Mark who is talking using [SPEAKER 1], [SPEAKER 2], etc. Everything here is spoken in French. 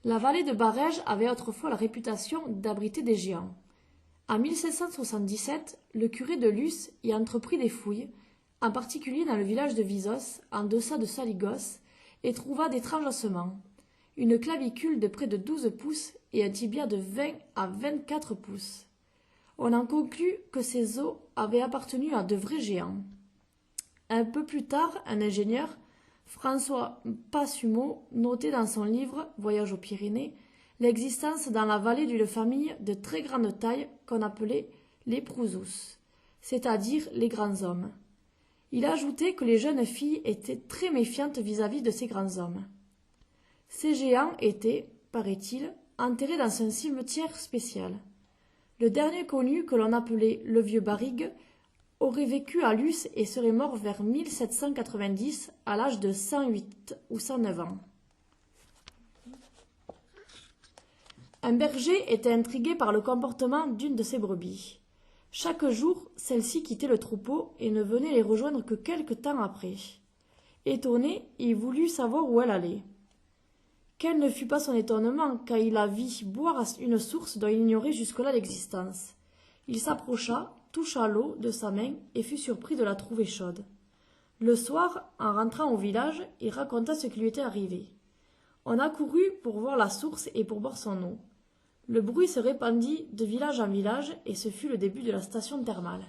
[SPEAKER 1] La vallée de Barèges avait autrefois la réputation d'abriter des géants. En 1777, le curé de Luce y entreprit des fouilles, en particulier dans le village de Visos, en deçà de Saligos, et trouva d'étranges ossements, une clavicule de près de 12 pouces et un tibia de 20 à 24 pouces. On en conclut que ces os avaient appartenu à de vrais géants. Un peu plus tard, un ingénieur, François Passumeau, notait dans son livre Voyage aux Pyrénées l'existence dans la vallée d'une famille de très grande taille qu'on appelait les Prouzus, c'est-à-dire les grands hommes. Il ajoutait que les jeunes filles étaient très méfiantes vis-à-vis de ces grands hommes. Ces géants étaient, paraît-il, enterrés dans un cimetière spécial. Le dernier connu, que l'on appelait le vieux Barrigue, aurait vécu à Luce et serait mort vers 1790 à l'âge de 108 ou 109 ans. Un berger était intrigué par le comportement d'une de ses brebis. Chaque jour, celle-ci quittait le troupeau et ne venait les rejoindre que quelque temps après. Étonné, il voulut savoir où elle allait. Quel ne fut pas son étonnement quand il la vit boire à une source dont il ignorait jusque-là l'existence. Il s'approcha, toucha l'eau de sa main et fut surpris de la trouver chaude. Le soir, en rentrant au village, il raconta ce qui lui était arrivé. On accourut pour voir la source et pour boire son eau. Le bruit se répandit de village en village et ce fut le début de la station thermale.